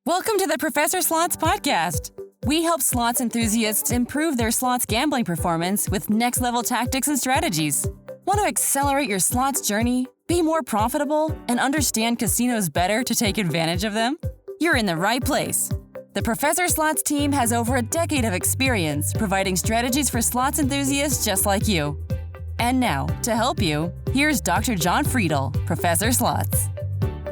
Welcome to the Professor Slots Podcast. We help slots enthusiasts improve their slots gambling performance with next-level tactics and strategies. Want to accelerate your slots journey, be more profitable, and understand casinos better to take advantage of them? You're in the right place. The Professor Slots team has over a decade of experience providing strategies for slots enthusiasts just like you. And now, to help you, here's Dr. John Friedel, Professor Slots.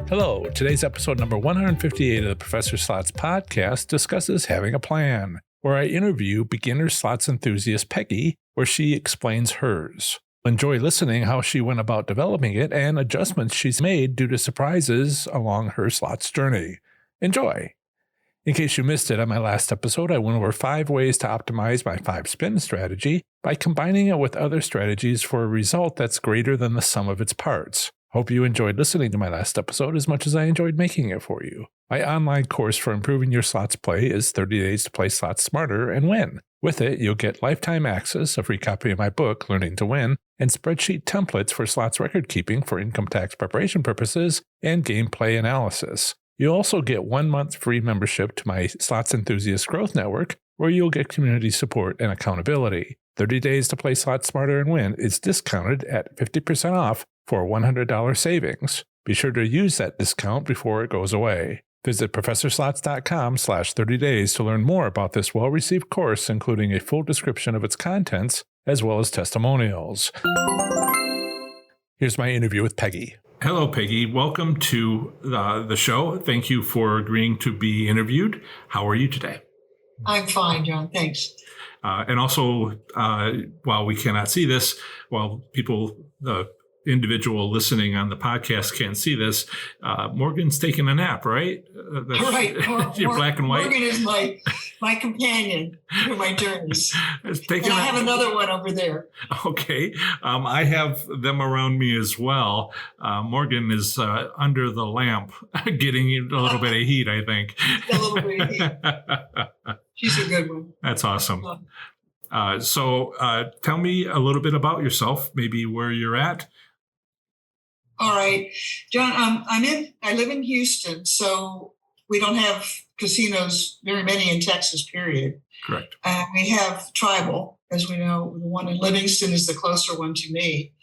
Hello, today's episode number 158 of the Professor Slots podcast discusses having a plan, where I interview beginner slots enthusiast Peggy, where she explains hers. Enjoy listening how she went about developing it and adjustments she's made due to surprises along her slots journey. Enjoy! In case you missed it on my last episode, I went over 5 ways to optimize my 5-spin strategy by combining it with other strategies for a result that's greater than the sum of its parts. Hope you enjoyed listening to my last episode as much as I enjoyed making it for you. My online course for improving your slots play is 30 Days to Play Slots Smarter and Win. With it, you'll get lifetime access, a free copy of my book, Learning to Win, and spreadsheet templates for slots record keeping for income tax preparation purposes and gameplay analysis. You'll also get 1 month free membership to my Slots Enthusiast Growth Network, where you'll get community support and accountability. 30 Days to Play Slots Smarter and Win is discounted at 50% off for a $100 savings. Be sure to use that discount before it goes away. Visit professorslots.com/30days to learn more about this well-received course, including a full description of its contents, as well as testimonials. Here's my interview with Peggy. Hello, Peggy. Welcome to the show. Thank you for agreeing to be interviewed. How are you today? I'm fine, John. Thanks. And also, while we cannot see this, while the individual listening on the podcast can't see this, Morgan's taking a nap, right? Right. You're black and white. Morgan is my companion through my journeys. And I have another one over there. Okay. I have them around me as well. Morgan is under the lamp, getting a little bit of heat, I think. A little bit of heat. She's a good one. That's awesome. So tell me a little bit about yourself, maybe where you're at. All right, John, I live in Houston, so we don't have casinos, very many in Texas, period. Correct. We have tribal, as we know. The one in Livingston is the closer one to me.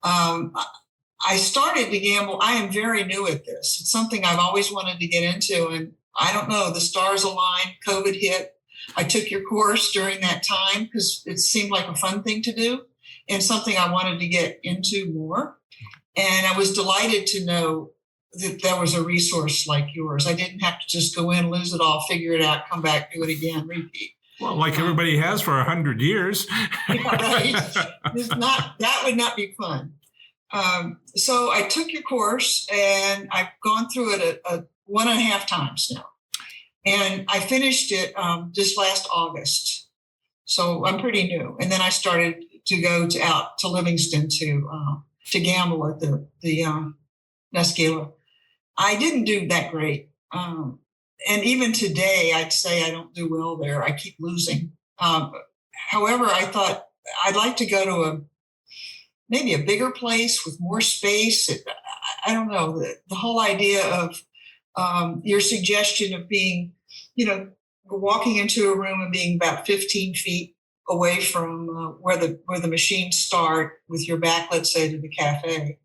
I started to gamble. I am very new at this. It's something I've always wanted to get into, and I don't know, the stars aligned, COVID hit. I took your course during that time because it seemed like a fun thing to do and something I wanted to get into more. And I was delighted to know that there was a resource like yours. I didn't have to just go in, lose it all, figure it out, come back, do it again, repeat. Well, like everybody has for 100 years. Yeah, right. That would not be fun. So I took your course and I've gone through it 1.5 times now. And I finished it just last August. So I'm pretty new. And then I started to go out to Livingston to gamble at the Nescala. I didn't do that great. And even today, I'd say I don't do well there. I keep losing. However, I thought I'd like to go to maybe a bigger place with more space. I don't know, the whole idea of your suggestion of being, walking into a room and being about 15 feet away from where the machines start with your back, let's say, to the cafe.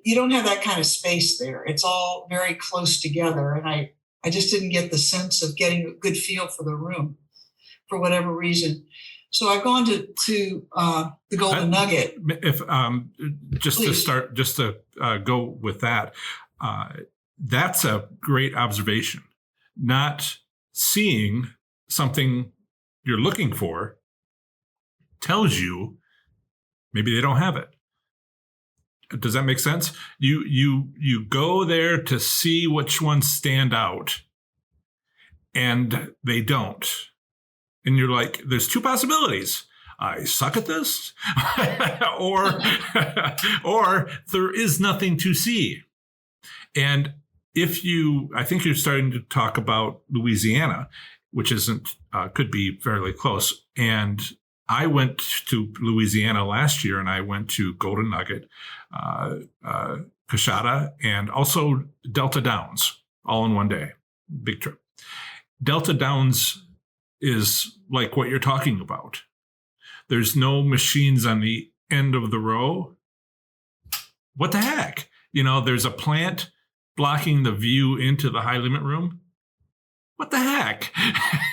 You don't have that kind of space there. It's all very close together. And I just didn't get the sense of getting a good feel for the room for whatever reason. So I've gone to the Golden Nugget. If to go with that, that's a great observation. Not seeing something you're looking for tells you maybe they don't have it. Does that make sense? You go there to see which ones stand out, and they don't. And you're like, there's 2 possibilities. I suck at this, or there is nothing to see. And I think you're starting to talk about Louisiana, which could be fairly close. And I went to Louisiana last year, and I went to Golden Nugget, Coshada, and also Delta Downs, all in one day. Big trip. Delta Downs is like what you're talking about. There's no machines on the end of the row. What the heck? There's a plant blocking the view into the high limit room. What the heck?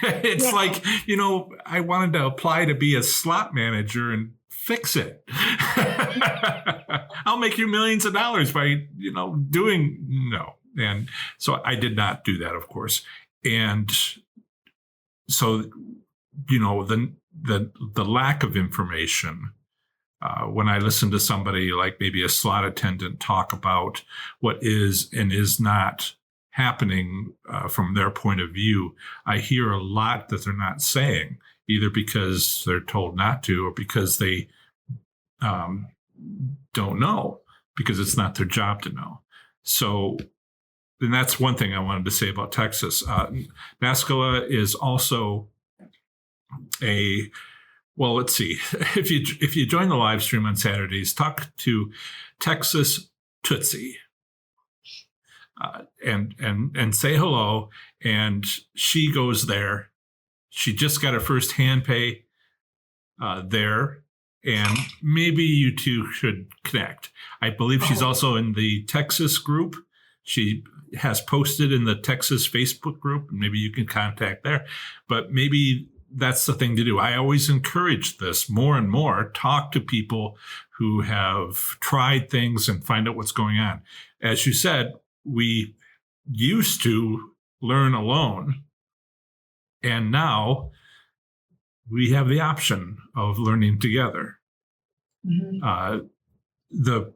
It's like, I wanted to apply to be a slot manager and fix it. I'll make you millions of dollars by, doing no. And so I did not do that, of course. And so, the lack of information, when I listen to somebody like maybe a slot attendant talk about what is and is not happening from their point of view, I hear a lot that they're not saying, either because they're told not to or because they don't know, because it's not their job to know. So, and that's one thing I wanted to say about Texas. NASCLA is also well, let's see. If you join the live stream on Saturdays, talk to Texas Tootsie. And say hello. And she goes there. She just got her first hand pay there. And maybe you two should connect. I believe she's also in the Texas group. She has posted in the Texas Facebook group. Maybe you can contact there. But maybe that's the thing to do. I always encourage this more and more. Talk to people who have tried things and find out what's going on. As you said, we used to learn alone, and now we have the option of learning together. Mm-hmm. The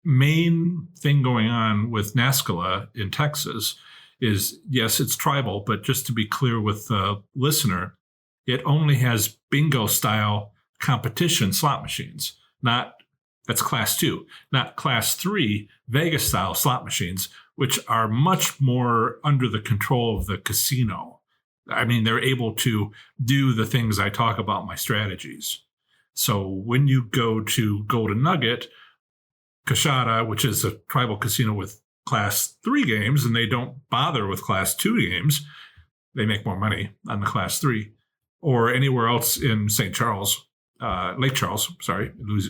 main thing going on with NASCLA in Texas is, yes, it's tribal, but just to be clear with the listener, it only has bingo style competition slot machines. That's class 2, not class 3 Vegas style slot machines, which are much more under the control of the casino. I mean, they're able to do the things I talk about in my strategies. So when you go to Golden Nugget, Kashada, which is a tribal casino with class 3 games, and they don't bother with class 2 games, they make more money on the class 3, or anywhere else in St. Charles, Lake Charles,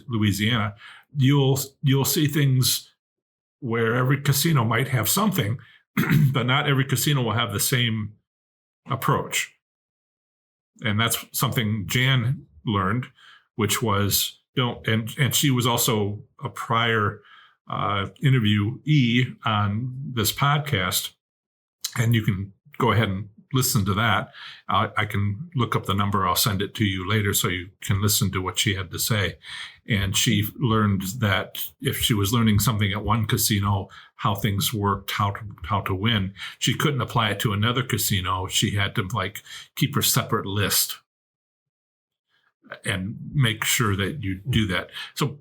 Louisiana, you'll see things where every casino might have something, but not every casino will have the same approach. And that's something Jan learned, which was and she was also a prior interviewee on this podcast, and you can go ahead and listen to that. I can look up the number. I'll send it to you later so you can listen to what she had to say. And she learned that if she was learning something at one casino, how things worked, how to win, she couldn't apply it to another casino. She had to keep her separate list and make sure that you do that. So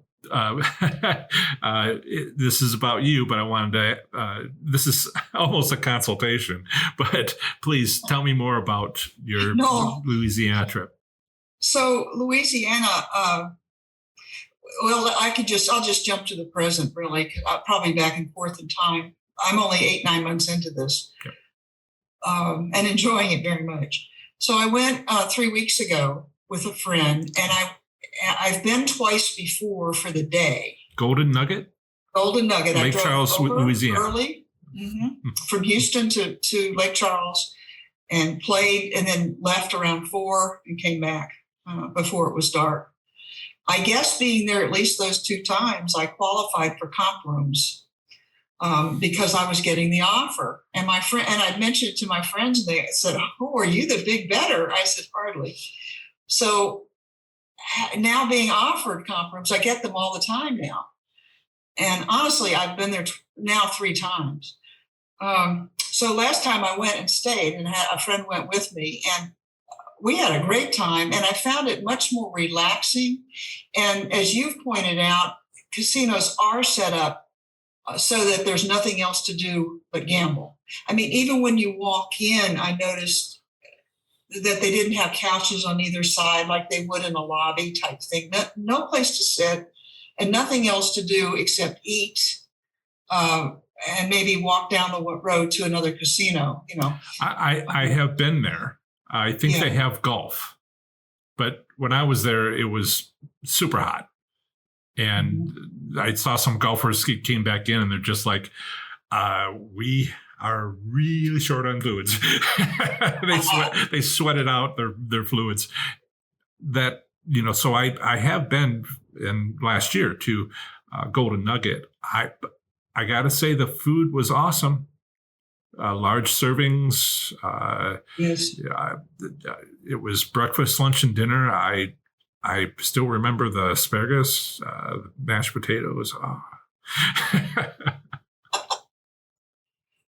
this is about you, but I wanted to, this is almost a consultation, but please tell me more about your Louisiana trip. So Louisiana, well, I'll just jump to the present, really. Probably back and forth in time. I'm only 8-9 months into this, okay. And enjoying it very much. So I went 3 weeks ago with a friend, and I've been twice before for the day. Golden Nugget, Lake Charles, Louisiana. Early, from Houston to Lake Charles, and played, and then left around 4 and came back before it was dark. I guess being there at least those 2 times, I qualified for comp rooms because I was getting the offer. And my friend, and I'd mentioned it to my friends, and they said, "Oh, are you the big better?" I said, "Hardly." So now being offered comp rooms, I get them all the time now. And honestly, I've been there now 3 times. So last time I went and stayed, and had a friend went with me, and we had a great time, and I found it much more relaxing. And as you've pointed out, casinos are set up so that there's nothing else to do but gamble. I mean, even when you walk in, I noticed that they didn't have couches on either side like they would in a lobby type thing. No place to sit and nothing else to do except eat. and maybe walk down the road to another casino, I have been there. I think Yeah. they have golf. But when I was there, it was super hot. And I saw some golfers came back in and they're just like, we are really short on fluids. They sweated out their fluids. That, so I have been in last year to Golden Nugget. I got to say the food was awesome. Large servings. Yes. It was breakfast, lunch, and dinner. I still remember the asparagus, mashed potatoes. Oh.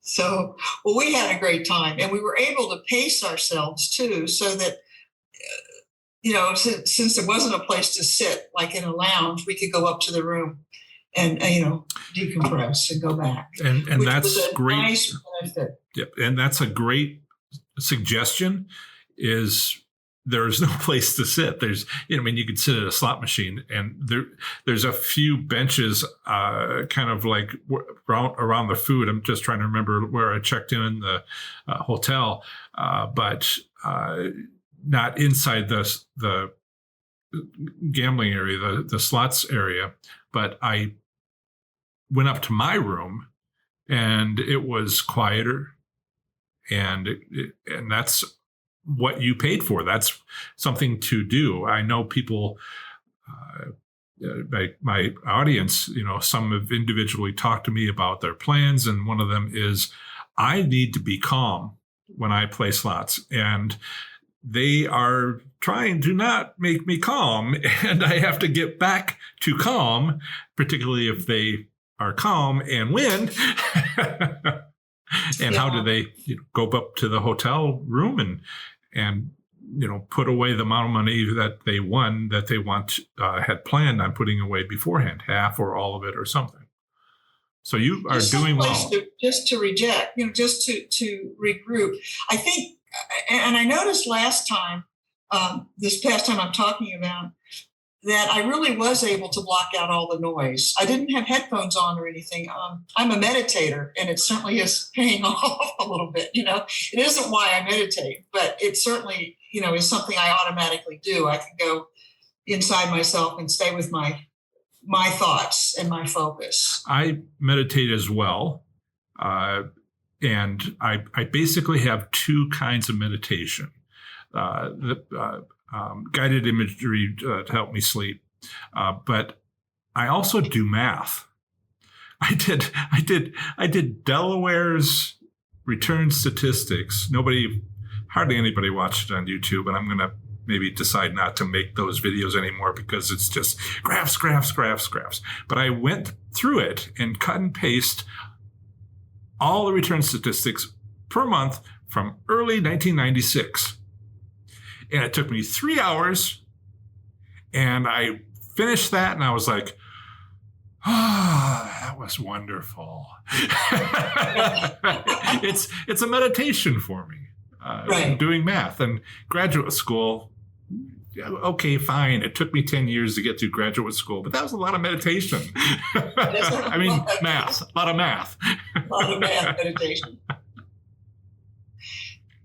So, well, we had a great time, and we were able to pace ourselves too, so that, since there wasn't a place to sit, like in a lounge, we could go up to the room and, decompress and go back. And which that's was a great. Nice benefit. Yep. And that's a great suggestion is there's no place to sit. There's, you could sit at a slot machine and there's a few benches kind of like around the food. I'm just trying to remember where I checked in the hotel, but not inside the gambling area, the slots area. But I went up to my room and it was quieter, and that's what you paid for. That's something to do. I know people, my audience, some have individually talked to me about their plans. And one of them is, I need to be calm when I play slots. And they are trying to not make me calm. And I have to get back to calm, particularly if they are calm and win. And how do they go up to the hotel room and put away the amount of money that they won that they had planned on putting away beforehand, half or all of it or something. So you are doing well. Just to reject, just to regroup. I think, and I noticed last time, this past time I'm talking about, that I really was able to block out all the noise. I didn't have headphones on or anything. I'm a meditator, and it certainly is paying off a little bit. It isn't why I meditate, but it certainly, is something I automatically do. I can go inside myself and stay with my thoughts and my focus. I meditate as well. And I basically have two kinds of meditation. Guided imagery to help me sleep. But I also do math. I did Delaware's return statistics. Hardly anybody watched it on YouTube, and I'm going to maybe decide not to make those videos anymore because it's just graphs. But I went through it and cut and paste all the return statistics per month from early 1996. And it took me 3 hours, and I finished that, and I was like, that was wonderful. It's a meditation for me, right. Doing math. And graduate school, okay, fine. It took me 10 years to get through graduate school, but that was a lot of meditation. Math, a lot of math. A lot of math meditation.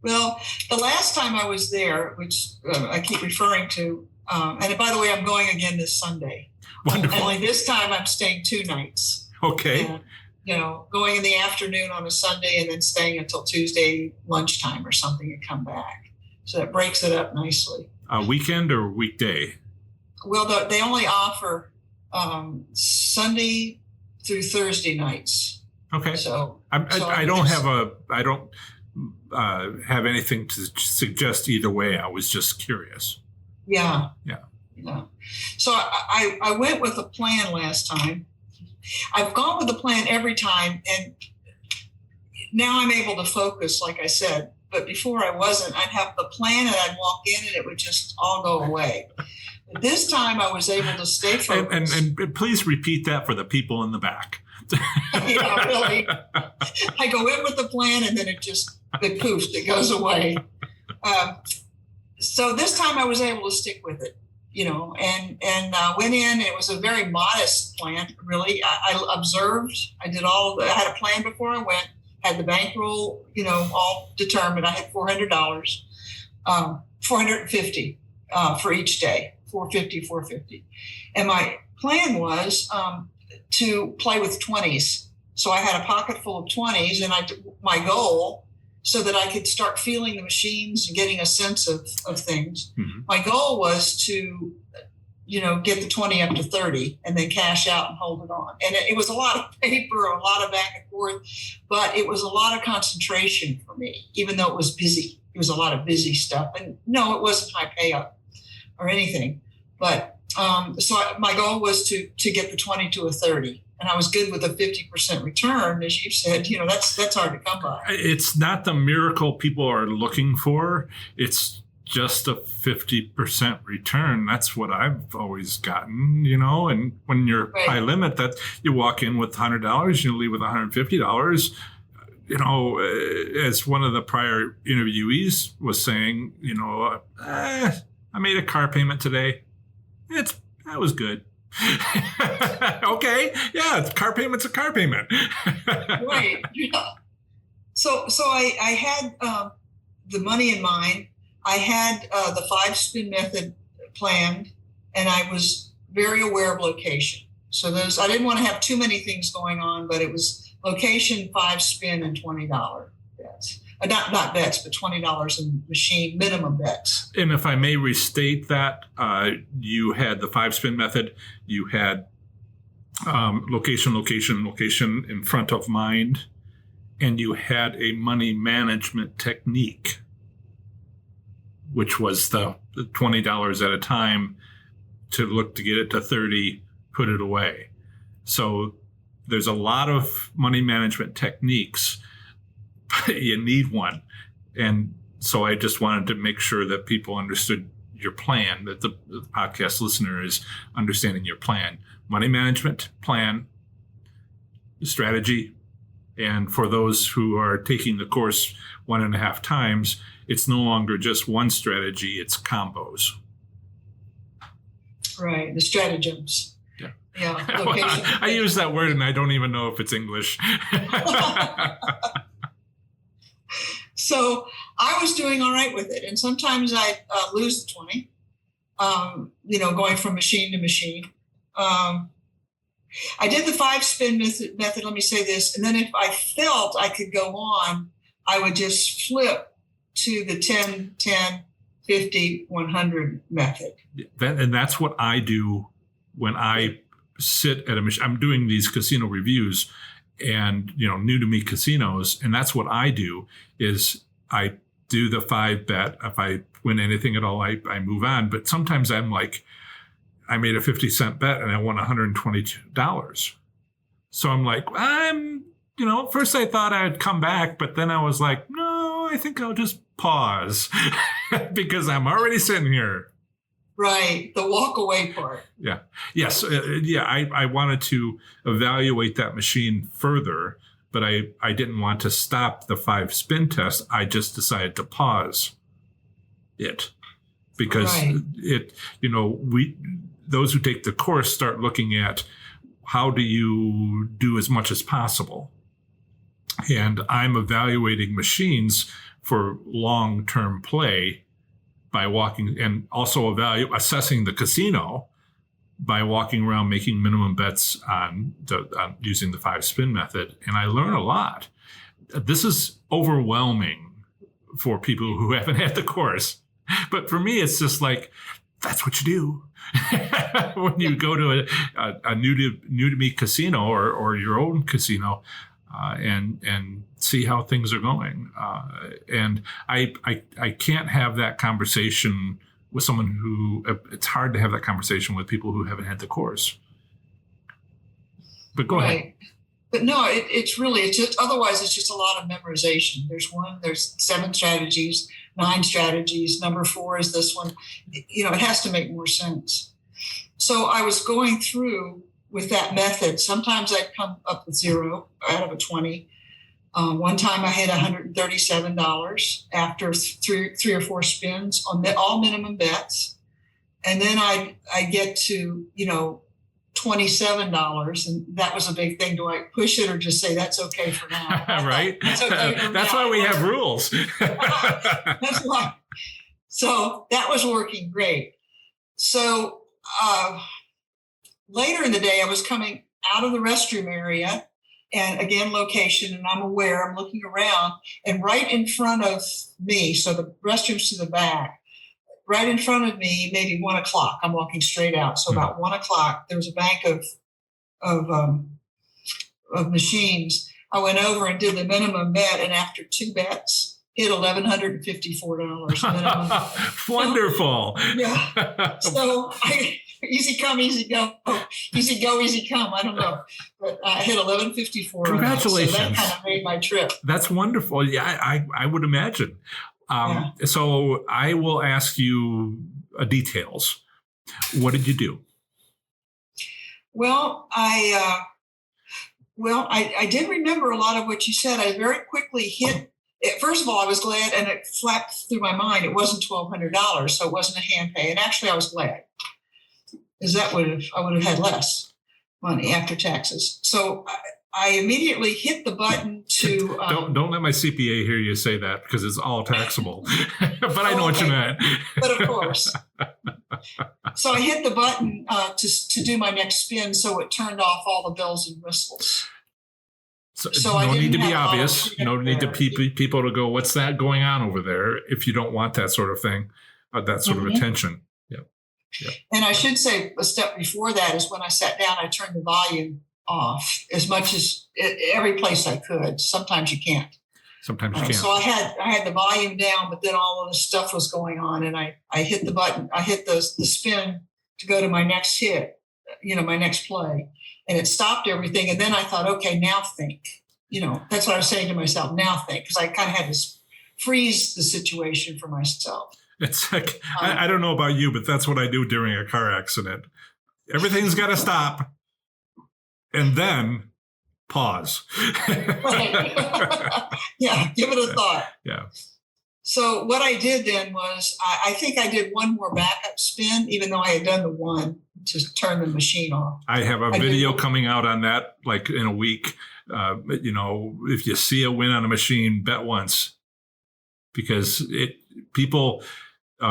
Well, the last time I was there, which I keep referring to, and by the way, I'm going again this Sunday. Wonderful. Only this time I'm staying 2 nights. Okay. And, going in the afternoon on a Sunday and then staying until Tuesday lunchtime or something and come back. So that breaks it up nicely. A weekend or weekday? Well, they only offer Sunday through Thursday nights. Okay. So I don't have anything to suggest either way. I was just curious. Yeah. Yeah. So I went with a plan last time. I've gone with a plan every time, and now I'm able to focus, like I said. But before I wasn't. I'd have the plan, and I'd walk in, and it would just all go away. But this time, I was able to stay focused. And please repeat that for the people in the back. Yeah, really. I go in with the plan, and then it poofs, it goes away. So this time I was able to stick with it. and went in. It was a very modest plan, really. I observed. I had a plan before I went. Had the bankroll, all determined. I had $400, 450 for each day, 450. And my plan was to play with 20s. So I had a pocket full of 20s, and my goal, so that I could start feeling the machines and getting a sense of things. Mm-hmm. My goal was to, get the 20 up to 30 and then cash out and hold it on. And it was a lot of paper, a lot of back and forth, but it was a lot of concentration for me, even though it was busy. It was a lot of busy stuff. And no, it wasn't high payout or anything. But my goal was to get the 20 to a 30. And I was good with a 50% return, as you said. That's hard to come by. It's not the miracle people are looking for. It's just a 50% return. That's what I've always gotten, And when you're right. High limit, that you walk in with $100, you leave with $150. As one of the prior interviewees was saying, I made a car payment today. That was good. Okay, yeah, car payment's a car payment. Right. Yeah. So I had the money in mind. I had the 5-spin method planned, and I was very aware of location. So I didn't want to have too many things going on, but it was location, 5-spin, and $20 bets. Not bets, but $20 in machine minimum bets. And if I may restate that, you had the 5-spin method, you had location in front of mind, and you had a money management technique, which was the $20 at a time to look to get it to 30, put it away. So there's a lot of money management techniques. You need one. And so I just wanted to make sure that people understood your plan, that the podcast listener is understanding your plan. Money management plan, strategy. And for those who are taking the course 1.5 times, it's no longer just one strategy, it's combos. Right, the stratagems. Yeah. Yeah. I use that word and I don't even know if it's English. So I was doing all right with it. And sometimes I lose the 20, going from machine to machine. I did the 5-spin method, let me say this. And then if I felt I could go on, I would just flip to the 10, 10, 50, 100 method. And that's what I do when I sit at a machine. I'm doing these casino reviews and, new to me casinos. And that's what I do is I do the 5 bet. If I win anything at all, I move on. But sometimes I'm like, I made a 50-cent bet and I won $122. So I'm like, first I thought I'd come back, but then I was like, no, I think I'll just pause because I'm already sitting here. Right. The walk away part. Yeah. Yes. I wanted to evaluate that machine further, but I didn't want to stop the 5-spin test. I just decided to pause it because those who take the course start looking at how do you do as much as possible. And I'm evaluating machines for long-term play by walking and also assessing the casino by walking around making minimum bets on using the 5-spin method. And I learn a lot. This is overwhelming for people who haven't had the course. But for me, it's just like, that's what you do. When you go to a new to me casino or your own casino, and see how things are going. And I can't have that conversation with someone who, it's hard to have that conversation with people who haven't had the course. But go ahead. But no, it's just, otherwise it's just a lot of memorization. There's 7 strategies, 9 strategies. Number 4 is this one. It has to make more sense. So I was going through with that method. Sometimes I'd come up with 0 out of a 20. One time I had $137 after three or 4 spins on all minimum bets. And then I get to, $27, and that was a big thing. Do I push it or just say that's okay for now? Right. That's okay for That's now. why we have rules. That's why. So that was working great. So later in the day, I was coming out of the restroom area, and again, location, and I'm aware, I'm looking around, and right in front of me, so the restroom's to the back, right in front of me, maybe 1:00. I'm walking straight out. So about 1:00, there was a bank of machines. I went over and did the minimum bet, and after 2 bets, hit $1,154 minimum. Wonderful. Yeah. So easy come, easy go. Easy go, easy come. I don't know. But I hit $1,154. Congratulations. So that kind of made my trip. That's wonderful. Yeah, I would imagine. So I will ask you details. What did you do? Well, I did remember a lot of what you said. I very quickly hit. First of all, I was glad, and it flapped through my mind. It wasn't $1,200, so it wasn't a hand pay. And actually, I was glad, because I would have had less money after taxes. So I immediately hit the button to. Don't let my CPA hear you say that, because it's all taxable. But I know what you meant. But of course. So I hit the button to do my next spin, so it turned off all the bells and whistles. So no need to be obvious. No need to people to go, what's that going on over there? If you don't want that sort of thing, that sort of attention. Yeah. And I should say a step before that is when I sat down, I turned the volume off as much as every place I could. Sometimes you can't. Sometimes you can't. So I had the volume down, but then all of this stuff was going on, and I hit the button. I hit the spin to go to my next hit, my next play, and it stopped everything. And then I thought, okay, now think. That's what I was saying to myself. Now think, because I kind of had to freeze the situation for myself. It's like I don't know about you, but that's what I do during a car accident. Everything's got to stop, and then pause. Right. Yeah, give it a thought. Yeah. So what I did then was I think I did one more backup spin, even though I had done the one to turn the machine off. I have a video coming out on that, like in a week. If you see a win on a machine, bet once, because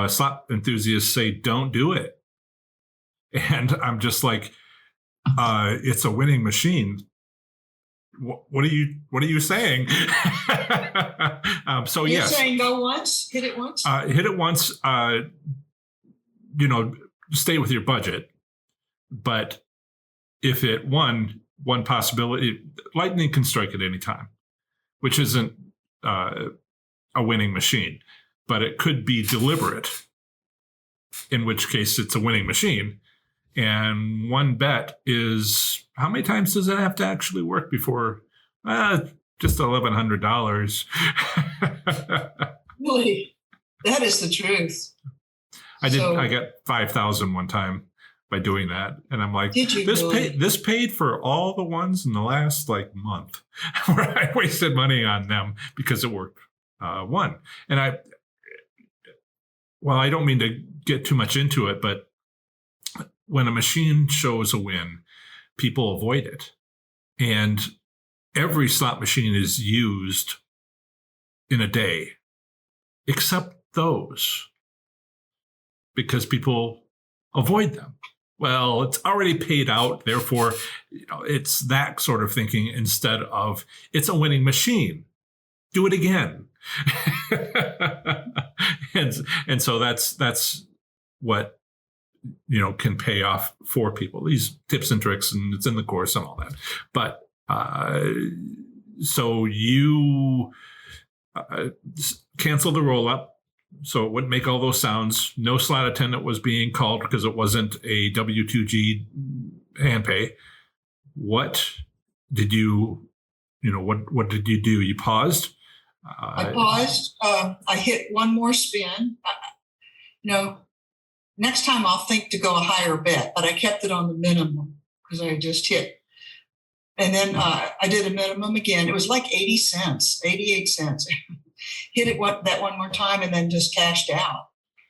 slot enthusiasts say don't do it, and I'm just like, it's a winning machine. What are you saying? So You're yes, saying go once, hit it once. Hit it once. Stay with your budget. But if it one possibility, lightning can strike at any time, which isn't a winning machine, but it could be deliberate. In which case, it's a winning machine. And one bet is, how many times does it have to actually work before? Just $1,100. Really, that is the truth. I got 5,000 one time by doing that, and I'm like, this paid for all the ones in the last month where I wasted money on them because it worked one. And I don't mean to get too much into it, but when a machine shows a win, people avoid it. And every slot machine is used in a day, except those, because people avoid them. Well, it's already paid out. Therefore, it's that sort of thinking instead of it's a winning machine. Do it again. and so that's what can pay off for people, these tips and tricks, and it's in the course and all that. But so you canceled the roll up, so it wouldn't make all those sounds. No slot attendant was being called because it wasn't a W2G hand pay. What did you what did you do? You paused? I paused. I hit one more spin. Next time I'll think to go a higher bet, but I kept it on the minimum because I just hit. And then I did a minimum again. It was like 80 cents, 88 cents. Hit it that one more time and then just cashed out.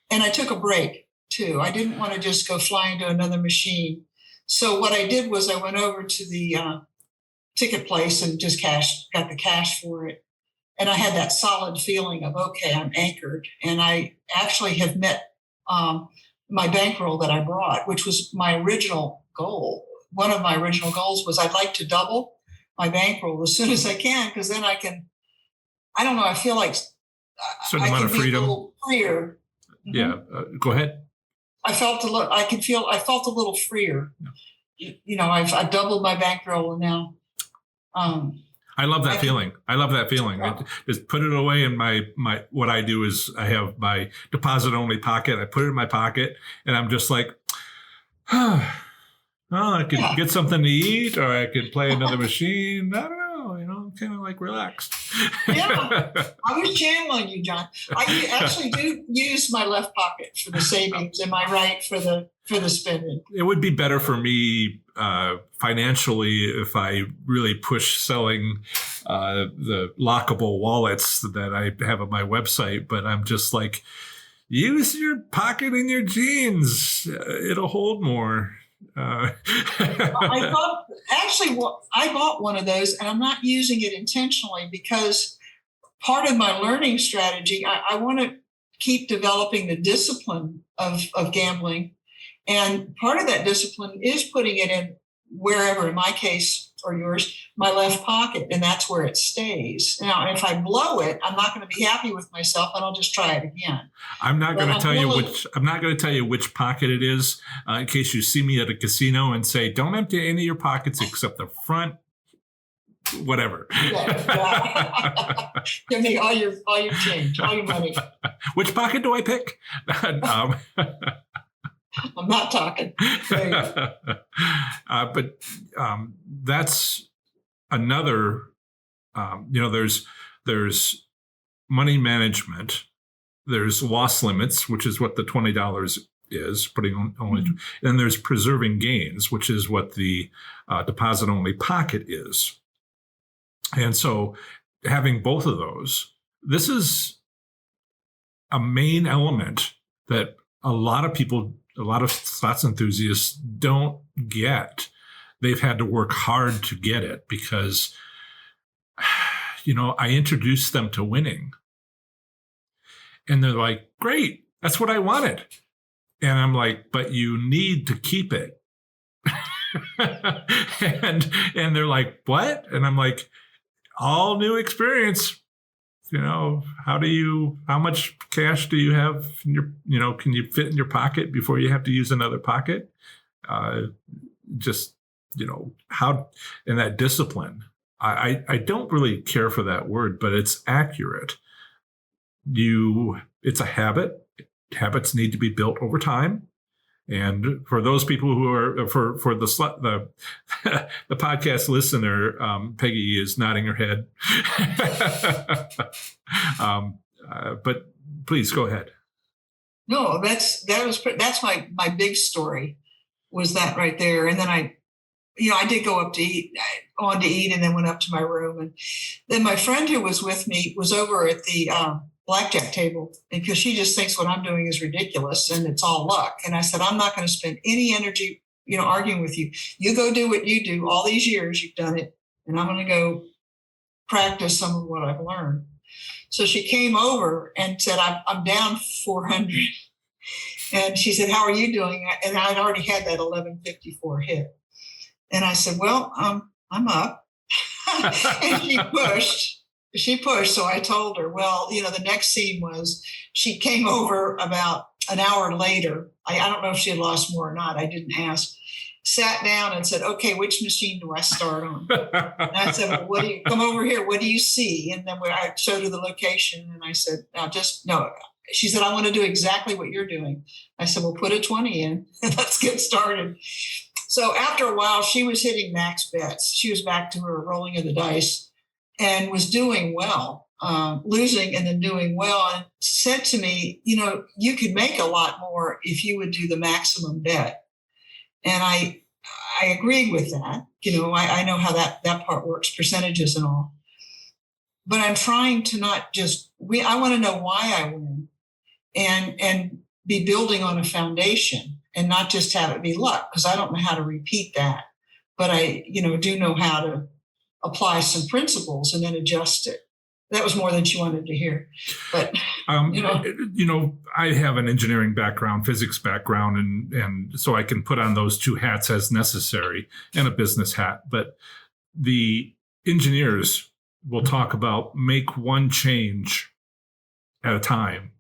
And I took a break too. I didn't want to just go flying to another machine. So what I did was I went over to the ticket place and just got the cash for it. And I had that solid feeling of, okay, I'm anchored. And I actually have met my bankroll that I brought, which was my original goal. One of my original goals was I'd like to double my bankroll as soon as I can, because then I can, I don't know, I feel like certain I amount can of be freedom. a little freer. Yeah. Go ahead. I felt a little freer. Yeah. I've doubled my bankroll, and now I love that feeling. I love that feeling. Just put it away in my what I do is I have my deposit only pocket. I put it in my pocket and I'm just like, oh, I could get something to eat, or I could play another machine. I don't know, kind of like relaxed. Yeah, I was channeling you, John. I actually do use my left pocket for the savings and my right for the spending. It would be better for me financially if I really push selling the lockable wallets that I have on my website. But I'm just like, use your pocket in your jeans. It'll hold more. I bought one of those, and I'm not using it intentionally because part of my learning strategy, I want to keep developing the discipline of gambling. And part of that discipline is putting it in wherever, in my case or yours, my left pocket, and that's where it stays. Now, if I blow it, I'm not going to be happy with myself, and I'll just try it again. I'm not going to tell you which pocket it is, in case you see me at a casino and say, "Don't empty any of your pockets except the front." Whatever. Yeah. Give me all your change, all your money. Which pocket do I pick? I'm not talking. But that's another. There's money management. There's loss limits, which is what the $20 is, putting on only. Mm-hmm. And there's preserving gains, which is what the deposit only pocket is. And so, having both of those, this is a main element that a lot of slots enthusiasts don't get. They've had to work hard to get it because, I introduced them to winning. And they're like, great, that's what I wanted. And I'm like, but you need to keep it. and they're like, what? And I'm like, all new experience. How much cash do you have in your, can you fit in your pocket before you have to use another pocket? How, and that discipline, I don't really care for that word, but it's accurate. It's a habit. Habits need to be built over time. And for those people who are for the podcast listener, Peggy is nodding her head. But please go ahead. No, that's my big story, was that right there. And then I did go up to eat, and then went up to my room, and then my friend who was with me was over at the blackjack table, because she just thinks what I'm doing is ridiculous and it's all luck. And I said, I'm not going to spend any energy, arguing with you. You go do what you do. All these years you've done it, and I'm going to go practice some of what I've learned. So she came over and said, I'm down 400. And she said, how are you doing? And I'd already had that 1154 hit. And I said, well, I'm up. And she pushed. So I told her, well, the next scene was she came over about an hour later. I don't know if she had lost more or not. I didn't ask. Sat down and said, okay, which machine do I start on? And I said, well, come over here. What do you see? And then I showed her the location, and I said, no. She said, I want to do exactly what you're doing. I said, well, put a 20 in and let's get started. So after a while, she was hitting max bets. She was back to her rolling of the dice and was doing well, losing and then doing well, and said to me, you could make a lot more if you would do the maximum bet. And I agreed with that. I know how that part works, percentages and all. But I'm trying to not just I want to know why I win. And be building on a foundation and not just have it be luck, because I don't know how to repeat that. But I, do know how to apply some principles and then adjust it. That was more than she wanted to hear. But, I have an engineering background, physics background, and so I can put on those two hats as necessary and a business hat. But the engineers will talk about make one change at a time,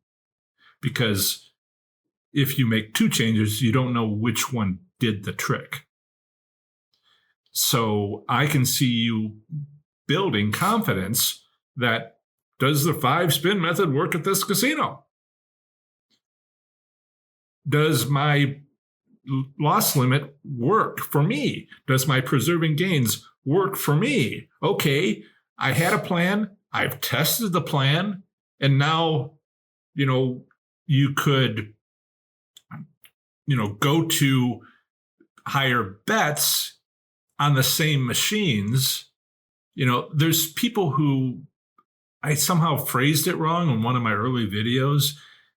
because if you make two changes, you don't know which one did the trick. So I can see you building confidence that, does the 5-spin method work at this casino? Does my loss limit work for me? Does my preserving gains work for me? Okay, I had a plan. I've tested the plan. And now, you could, go to higher bets on the same machines. There's people who, I somehow phrased it wrong in one of my early videos,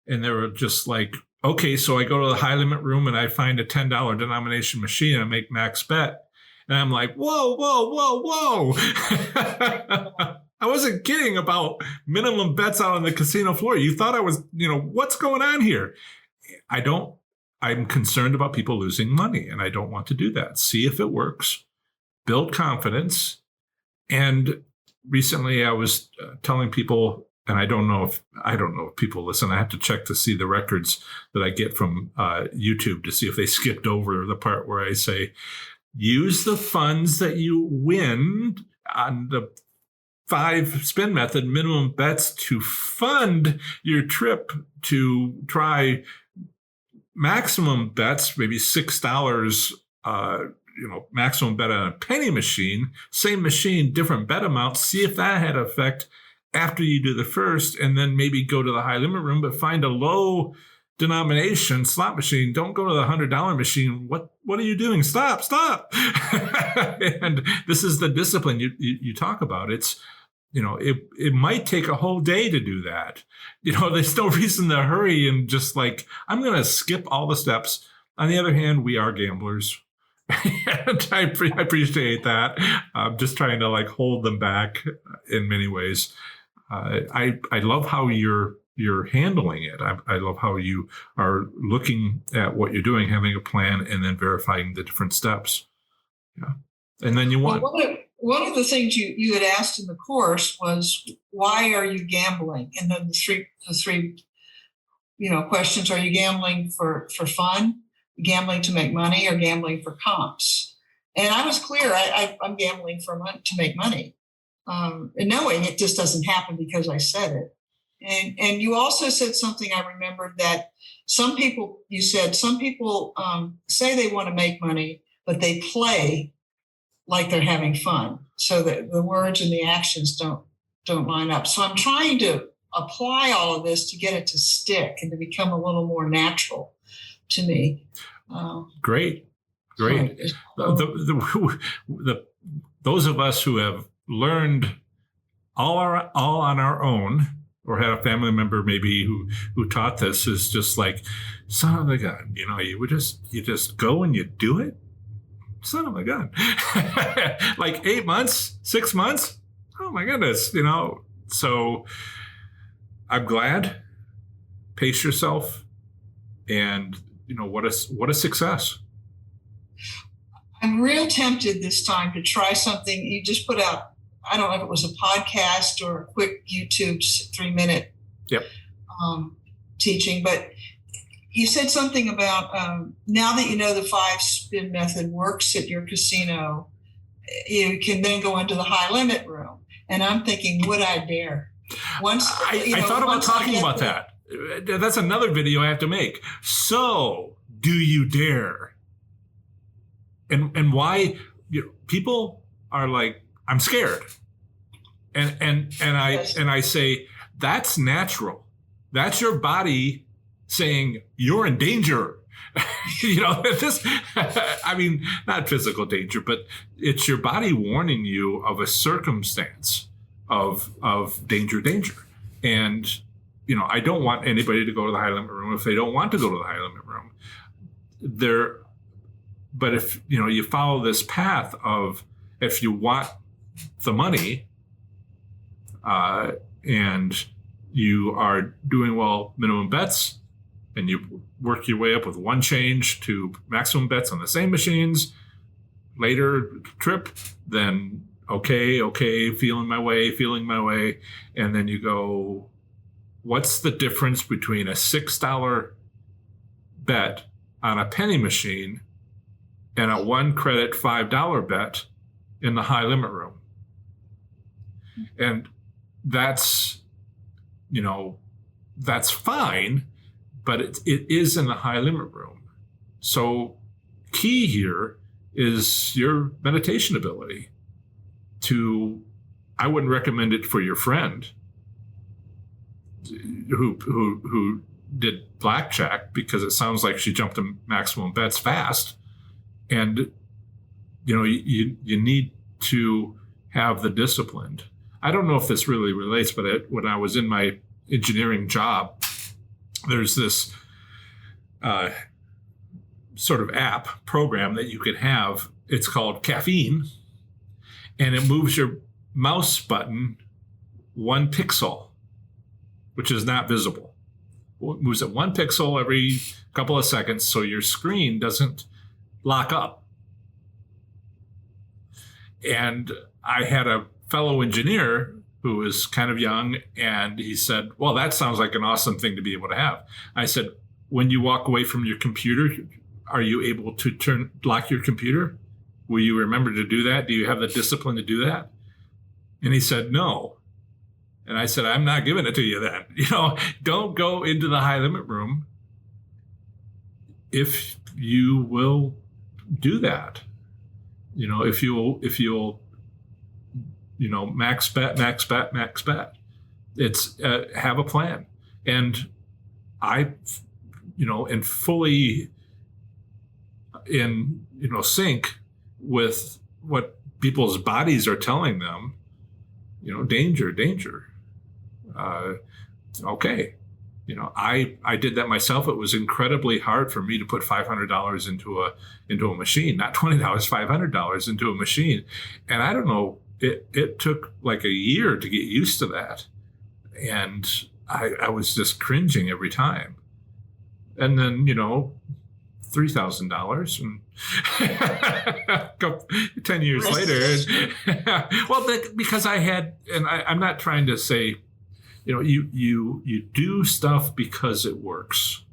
and they were just like, okay, so I go to the high limit room and I find a $10 denomination machine and I make max bet. And I'm like, whoa, whoa, whoa, whoa. I wasn't kidding about minimum bets out on the casino floor. You thought I was, what's going on here? I'm concerned about people losing money, and I don't want to do that. See if it works, build confidence. And recently I was telling people, and I don't know if people listen. I have to check to see the records that I get from YouTube to see if they skipped over the part where I say, use the funds that you win on the 5-spin method minimum bets to fund your trip to try maximum bets, maybe $6, maximum bet on a penny machine, same machine, different bet amounts. See if that had effect after you do the first, and then maybe go to the high limit room, but find a low denomination slot machine. Don't go to the $100 machine. What are you doing? Stop. And this is the discipline you talk about. It's, it might take a whole day to do that. There's no reason to hurry and just like, I'm going to skip all the steps. On the other hand, we are gamblers. And I appreciate that. I'm just trying to hold them back in many ways. I love how you're handling it. I love how you are looking at what you're doing, having a plan, and then verifying the different steps. Yeah, and then you won. Well, one of the things you had asked in the course was, why are you gambling? And then the three questions: are you gambling for fun, gambling to make money, or gambling for comps? And I was clear. I'm gambling to make money, and knowing it just doesn't happen because I said it. And you also said something I remembered, that some people say they want to make money, but they play like they're having fun, so that the words and the actions don't line up. So I'm trying to apply all of this to get it to stick and to become a little more natural to me. Great. Those of us who have learned all on our own, or had a family member maybe who taught this, is just like, son of a gun, you just go and you do it. Son of a gun. Like 8 months, 6 months. Oh my goodness. So I'm glad. Pace yourself. And what a success. I'm real tempted this time to try something you just put out. I don't know if it was a podcast or a quick YouTube 3-minute teaching, but you said something about now that you know the 5-spin method works at your casino, you can then go into the high limit room. And I'm thinking, would I dare? I thought about talking about that. That's another video I have to make. So, do you dare? And why people are like, I'm scared. And I say, that's natural. That's your body saying you're in danger. Not physical danger, but it's your body warning you of a circumstance of danger. And I don't want anybody to go to the high limit room if they don't want to go to the high limit room. But if, you follow this path of, if you want the money, and you are doing well minimum bets, and you work your way up with one change to maximum bets on the same machines, later trip, then okay, feeling my way. And then you go, what's the difference between a $6 bet on a penny machine and a 1 credit $5 bet in the high limit room? And that's, that's fine, but it is in the high limit room. So key here is your meditation ability. I wouldn't recommend it for your friend who did blackjack, because it sounds like she jumped to maximum bets fast. And, you need to have the discipline. I don't know if this really relates, but when I was in my engineering job, there's this sort of app program that you could have. It's called Caffeine, and it moves your mouse button 1 pixel, which is not visible. It moves it 1 pixel every couple of seconds, so your screen doesn't lock up. And I had a fellow engineer who was kind of young, and he said, well, that sounds like an awesome thing to be able to have. I said, when you walk away from your computer, are you able to lock your computer? Will you remember to do that? Do you have the discipline to do that? And he said, no. And I said, I'm not giving it to you then. Don't go into the high limit room if you will do that. If you'll max bet. It's have a plan. And I, and fully in, sync with what people's bodies are telling them, danger. Okay. I did that myself. It was incredibly hard for me to put $500 into a machine, not $20, $500 into a machine. And I don't know, it took like a year to get used to that. And I was just cringing every time. And then, $3,000 and 10 years later. Well, because I had, and I'm not trying to say, you do stuff because it works.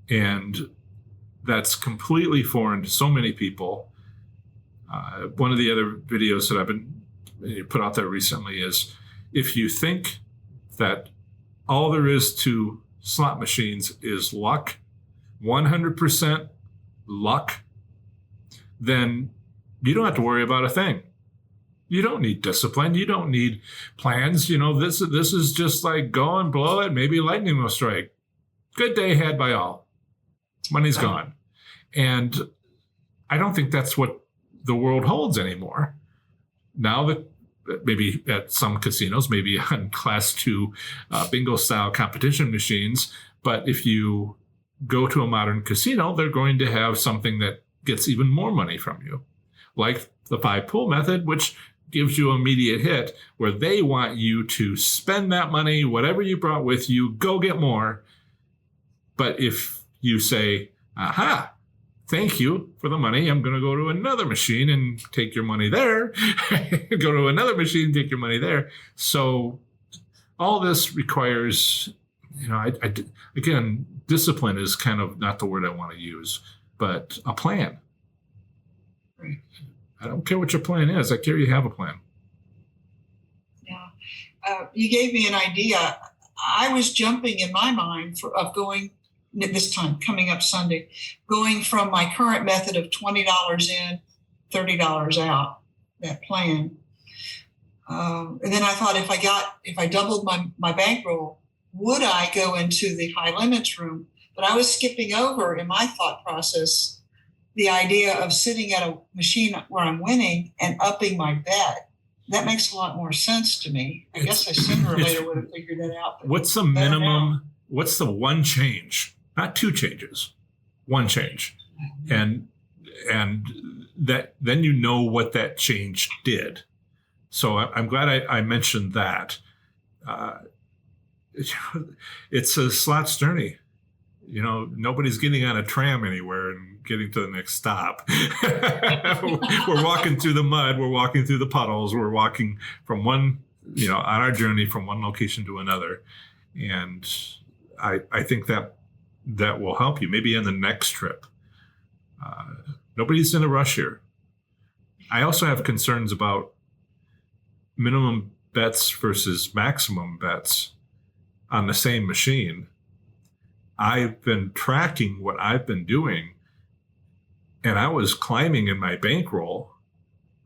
And that's completely foreign to so many people. One of the other videos that I've been put out there recently is, if you think that all there is to slot machines is luck, 100% luck, then you don't have to worry about a thing. You don't need discipline. You don't need plans. This is just like go and blow it. Maybe lightning will strike. Good day had by all. Money's gone. And I don't think that's what the world holds anymore. Now that maybe at some casinos, maybe on class 2 bingo style competition machines, but if you go to a modern casino, they're going to have something that gets even more money from you, like the 5 pool method, which gives you immediate hit, where they want you to spend that money, whatever you brought with you, go get more. But if you say, aha, thank you for the money, I'm going to go to another machine and take your money there, go to another machine, take your money there. So all this requires, again, discipline is kind of not the word I want to use, but a plan. Right. I don't care what your plan is. I care you have a plan. Yeah. You gave me an idea. I was jumping in my mind of going this time, coming up Sunday, going from my current method of $20 in, $30 out, that plan. And then I thought, if I doubled my bankroll, would I go into the high limits room? But I was skipping over in my thought process the idea of sitting at a machine where I'm winning and upping my bet that makes a lot more sense to me. I guess I sooner or later would have figured that out. What's the minimum? What's the one change? Not two changes, one change, and that then you know what that change did. So I'm glad I mentioned that. It's a slot's journey. You know, nobody's getting on a tram anywhere and getting to the next stop. We're walking through the mud. We're walking through the puddles. We're walking from on our journey from one location to another. And I think that will help you maybe on the next trip. Nobody's in a rush here. I also have concerns about minimum bets versus maximum bets on the same machine. I've been tracking what I've been doing, and I was climbing in my bankroll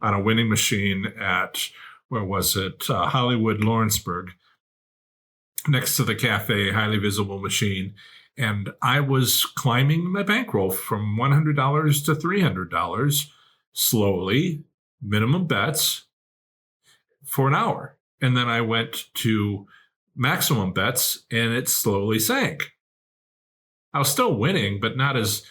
on a winning machine at, where was it? Hollywood, Lawrenceburg, next to the cafe, highly visible machine. And I was climbing my bankroll from $100 to $300 slowly, minimum bets for an hour. And then I went to maximum bets and it slowly sank. I was still winning, but not as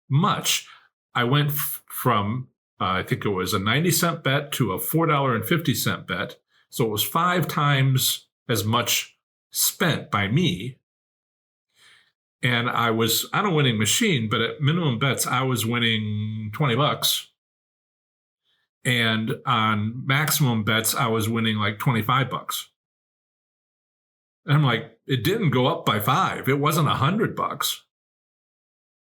much. I went from, I think it was a 90-cent bet to a $4.50 bet. So it was 5 times as much spent by me. And I was on a winning machine, but at minimum bets, I was winning $20. And on maximum bets, I was winning like $25. And I'm like, it didn't go up by 5. It wasn't $100.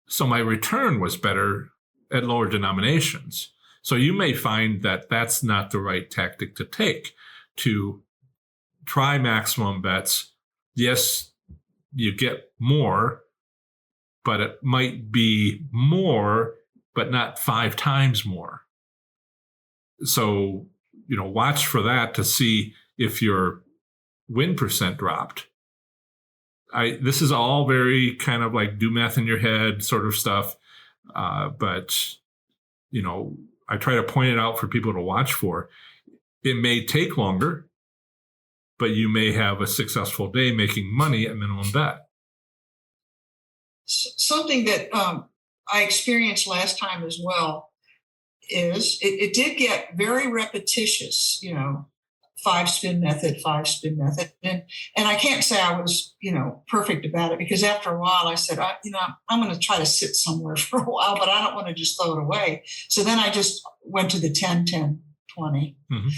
So my return was better at lower denominations. So you may find that that's not the right tactic to take, to try maximum bets. Yes, you get more, but it might be more, but not 5 times more. So, watch for that to see if your win percent dropped. This is all very kind of like do math in your head sort of stuff. But, I try to point it out for people to watch for. It may take longer, but you may have a successful day making money at minimum bet. Something that I experienced last time as well is it did get very repetitious, 5-spin method. And I can't say I was, perfect about it, because after a while I said, I'm going to try to sit somewhere for a while, but I don't want to just throw it away. So then I just went to the 10, 10, 20. Mm-hmm.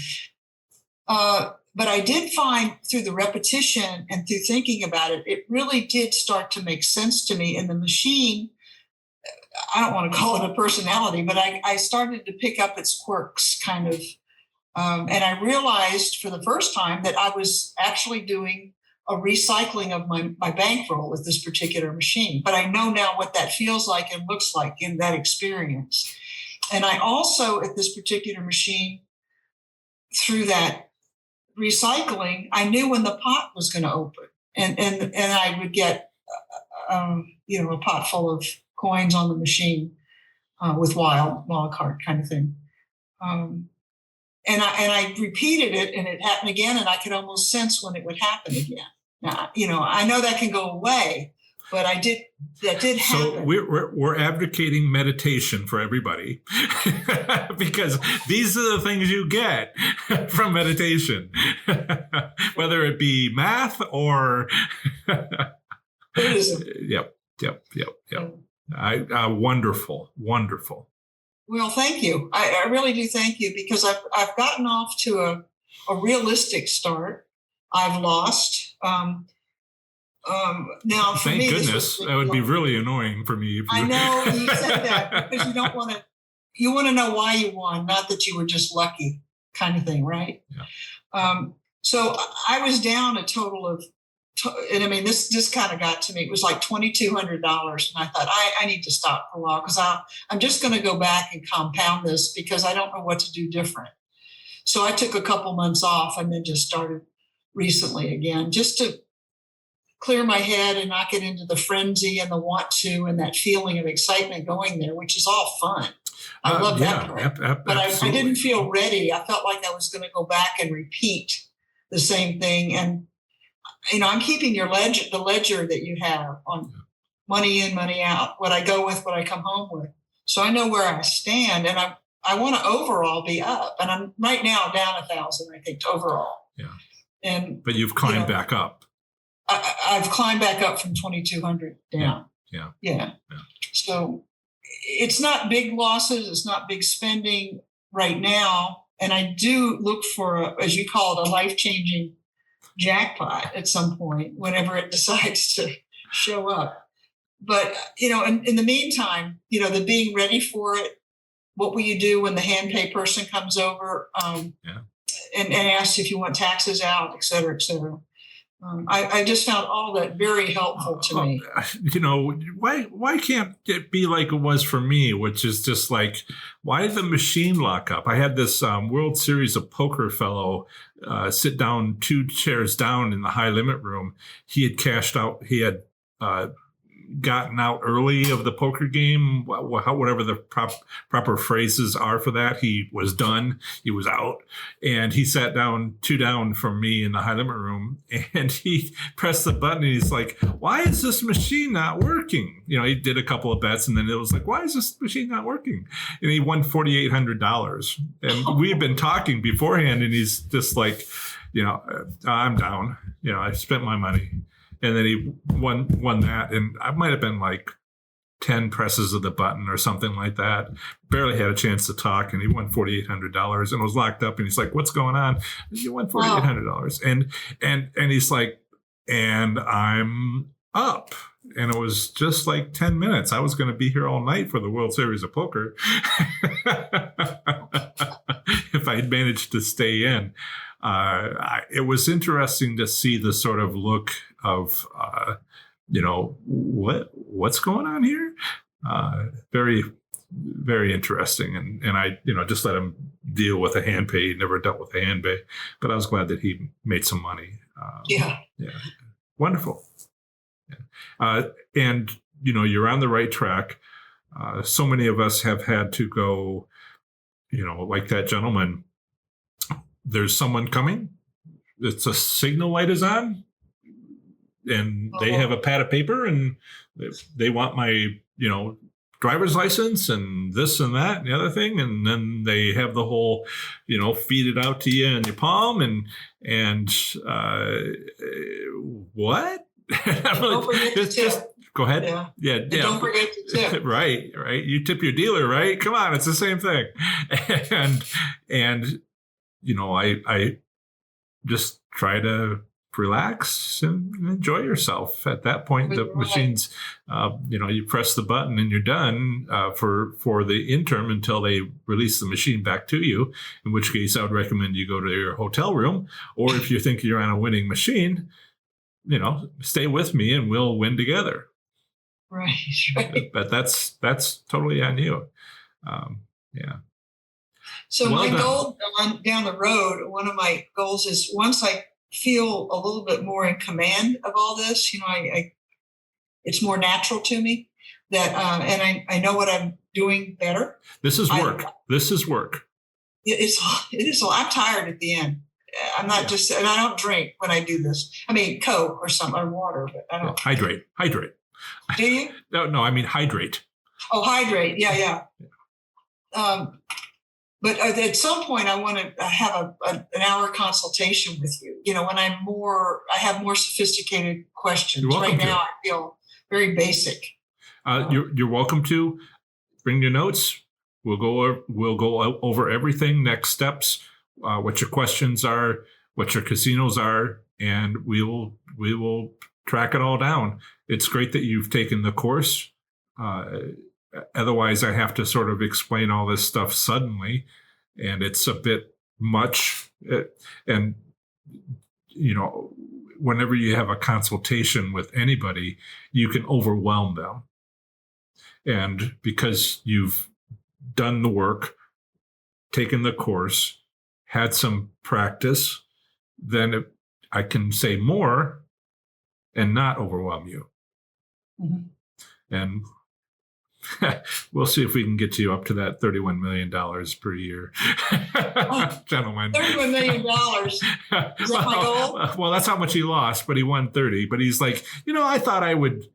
But I did find through the repetition and through thinking about it, it really did start to make sense to me. And the machine, I don't want to call it a personality, but I started to pick up its quirks kind of. And I realized for the first time that I was actually doing a recycling of my bankroll with this particular machine. But I know now what that feels like and looks like in that experience. And I also, at this particular machine, through that recycling, I knew when the pot was going to open, and I would get, a pot full of coins on the machine with wild card kind of thing. And I repeated it, and it happened again, and I could almost sense when it would happen again. Now, I know that can go away, but that did happen. So we're advocating meditation for everybody because these are the things you get from meditation, whether it be math or Buddhism. Yep. Wonderful. Well, thank you. I really do thank you, because I've gotten off to a realistic start. I've lost. Now, for thank me, goodness, that would be really annoying for me. I know you said that because you don't want to. You want to know why you won, not that you were just lucky, kind of thing, right? Yeah. So I was down a total of, and I mean, this kind of got to me. It was like $2,200, and I thought I need to stop for a while, because I'm just going to go back and compound this, because I don't know what to do different. So I took a couple months off and then just started recently again, just to clear my head and not get into the frenzy and the want to and that feeling of excitement going there, which is all fun. I love that part. But I didn't feel ready. I felt like I was going to go back and repeat the same thing. And, I'm keeping your the ledger that you have on money in, money out, what I go with, what I come home with. So I know where I stand, and I want to overall be up. And I'm right now down 1,000, I think, overall. Yeah. But you've climbed back up. I've climbed back up from 2,200 down. Yeah. So it's not big losses. It's not big spending right now. And I do look for, as you call it, a life-changing jackpot at some point, whenever it decides to show up. But, in the meantime, the being ready for it, what will you do when the hand pay person comes over and asks if you want taxes out, et cetera, et cetera. I just found all that very helpful to me. Why can't it be like it was for me, which is just like, why did the machine lock up? I had this World Series of Poker fellow sit down 2 chairs down in the high limit room. He had cashed out. He had gotten out early of the poker game, whatever the proper phrases are for that. He was done. He was out. And he sat down 2 down from me in the high limit room, and he pressed the button, and he's like, why is this machine not working? He did a couple of bets, and then it was like, why is this machine not working? And he won $4,800. And we had been talking beforehand, and he's just like, I'm down. I spent my money. And then he won that. And I might have been like 10 presses of the button or something like that. Barely had a chance to talk. And he won $4,800 and was locked up. And he's like, what's going on? You won $4,800. And he's like, and I'm up. And it was just like 10 minutes. I was going to be here all night for the World Series of Poker if I had managed to stay in. It was interesting to see the sort of look of, what's going on here? Very, very interesting. And I, just let him deal with a hand pay. He never dealt with a hand pay, but I was glad that he made some money. Yeah. Wonderful. And, you're on the right track. So many of us have had to go, like that gentleman. There's someone coming. It's a signal light is on, and they have a pad of paper, and they want my, driver's license and this and that and the other thing. And then they have the whole, feed it out to you in your palm and what? Don't forget to tip. Go ahead. Yeah. Don't forget to tip. Right. You tip your dealer, right? Come on. It's the same thing. And I just try to relax and enjoy yourself. At that point, the machines, you press the button and you're done for the interim until they release the machine back to you, in which case I would recommend you go to your hotel room, or if you think you're on a winning machine, stay with me and we'll win together. Right. But that's totally on you. So my goal down the road, one of my goals is once I feel a little bit more in command of all this, it's more natural to me that, and I know what I'm doing better. This is work. This is work. It is. I'm tired at the end. I'm not just, and I don't drink when I do this. I mean, Coke or something, or water, but I don't. Hydrate. Do you? No, I mean hydrate. Oh, hydrate. Yeah. But at some point, I want to have an hour consultation with you. When I have more sophisticated questions. Right now, I feel very basic. You're welcome to bring your notes. We'll go over everything, next steps, what your questions are, what your casinos are, and we will track it all down. It's great that you've taken the course. Otherwise, I have to sort of explain all this stuff suddenly, and it's a bit much. And, whenever you have a consultation with anybody, you can overwhelm them. And because you've done the work, taken the course, had some practice, then I can say more and not overwhelm you. Mm-hmm. And We'll see if we can get you up to that $31 million per year, gentlemen. $31 million. Is that my goal? Well, that's how much he lost, but he won 30. But he's like, I thought I would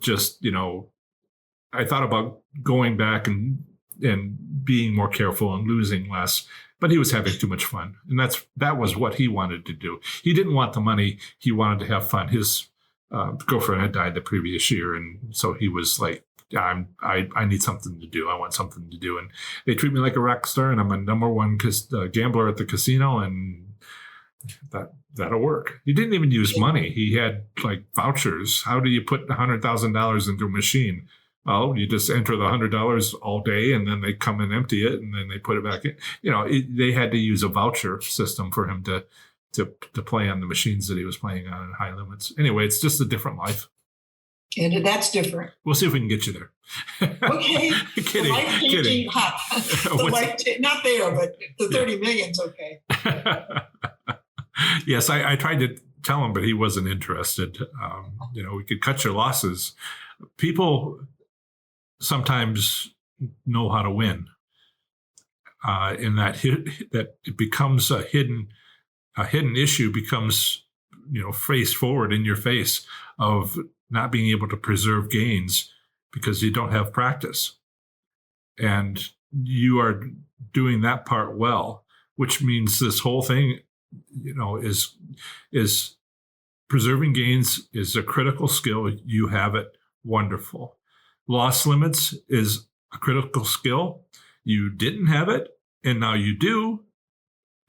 just, I thought about going back and being more careful and losing less. But he was having too much fun. And that was what he wanted to do. He didn't want the money. He wanted to have fun. His girlfriend had died the previous year. And so he was like, I need something to do. I want something to do. And they treat me like a rock star, and I'm a number one gambler at the casino, and that'll work. He didn't even use money. He had like vouchers. How do you put $100,000 into a machine? Well, you just enter the $100 all day, and then they come and empty it, and then they put it back in. They had to use a voucher system for him to play on the machines that he was playing on in high limits. Anyway, it's just a different life. And that's different. We'll see if we can get you there. Okay. Kidding. Kidding. Not there, but the 30 million's okay. Yes, I tried to tell him, but he wasn't interested. We could cut your losses. People sometimes know how to win. In that it becomes a hidden issue becomes, face forward in your face of not being able to preserve gains because you don't have practice. And you are doing that part well, which means this whole thing, is preserving gains is a critical skill. You have it. Wonderful. Loss limits is a critical skill. You didn't have it, and now you do,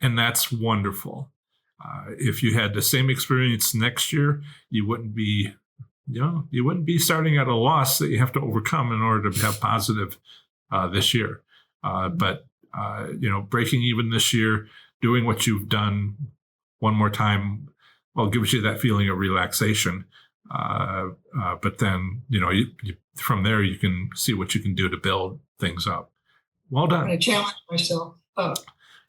and that's wonderful. If you had the same experience next year, you wouldn't be starting at a loss that you have to overcome in order to have positive this year. But breaking even this year, doing what you've done one more time, gives you that feeling of relaxation. But then, from there, you can see what you can do to build things up. Well done. I'm going to challenge myself.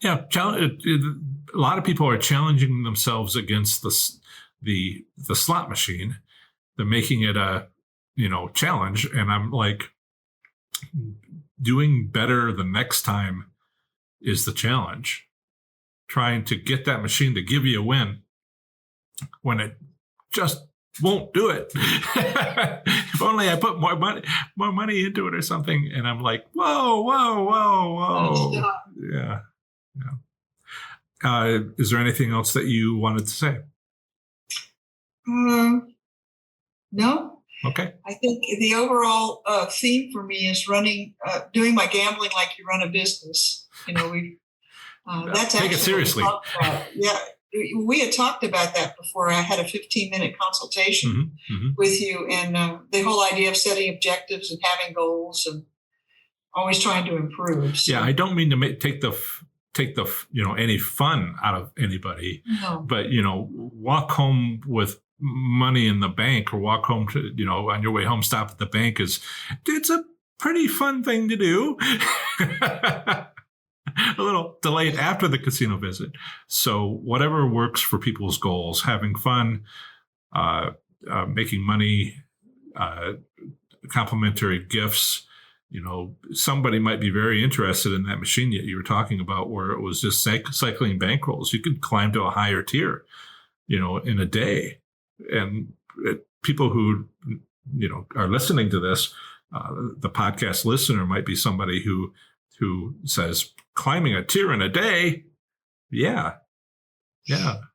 Yeah, a lot of people are challenging themselves against the slot machine. They're making it a challenge, and I'm like, doing better the next time is the challenge. Trying to get that machine to give you a win when it just won't do it. If only I put more money into it or something. And I'm like, whoa. Yeah. Is there anything else that you wanted to say? No. Okay. I think the overall theme for me is doing my gambling like you run a business. That's take it seriously. Yeah. We had talked about that before. I had a 15-minute consultation with you, and the whole idea of setting objectives and having goals and always trying to improve. So. Yeah, I don't mean to take the any fun out of anybody, but walk home with money in the bank, or walk home to on your way home, stop at the bank. It's a pretty fun thing to do. A little delayed after the casino visit. So whatever works for people's goals, having fun, making money, complimentary gifts. Somebody might be very interested in that machine that you were talking about, where it was just cycling bankrolls. You could climb to a higher tier, in a day. And people who, are listening to this, the podcast listener might be somebody who says, climbing a tier in a day. Yeah.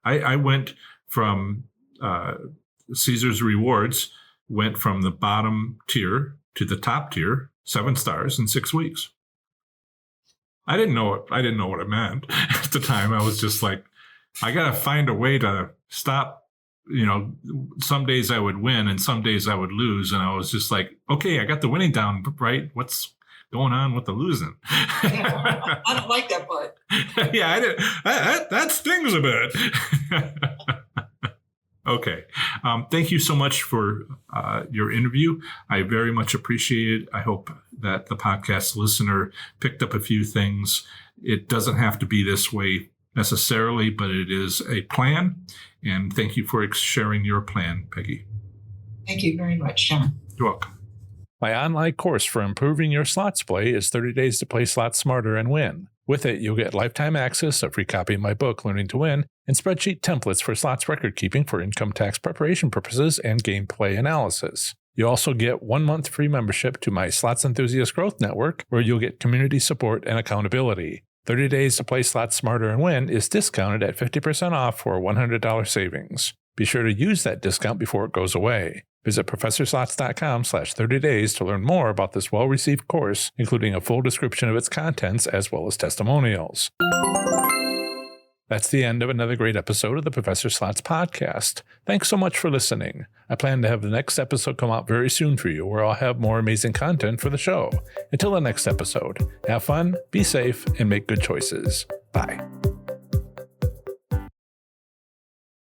I went from Caesar's Rewards, went from the bottom tier to the top tier, 7 stars in 6 weeks. I didn't know what it meant at the time. I was just like, I got to find a way to stop. Some days I would win and some days I would lose. And I was just like, okay, I got the winning down, right? What's going on with the losing? Yeah, I don't like that part. Yeah, I did. That stings a bit. Okay. Thank you so much for your interview. I very much appreciate it. I hope that the podcast listener picked up a few things. It doesn't have to be this way necessarily, but it is a plan. And thank you for sharing your plan, Peggy. Thank you very much, John. You're welcome. My online course for improving your slots play is 30 Days to Play Slots Smarter and Win. With it, you'll get lifetime access, a free copy of my book, Learning to Win, and spreadsheet templates for slots record keeping for income tax preparation purposes and gameplay analysis. You also get 1 month free membership to my Slots Enthusiast Growth Network, where you'll get community support and accountability. 30 Days to Play Slots Smarter and Win is discounted at 50% off for a $100 savings. Be sure to use that discount before it goes away. Visit ProfessorSlots.com/30days to learn more about this well-received course, including a full description of its contents as well as testimonials. That's the end of another great episode of the Professor Slots Podcast. Thanks so much for listening. I plan to have the next episode come out very soon for you, where I'll have more amazing content for the show. Until the next episode, have fun, be safe, and make good choices. Bye.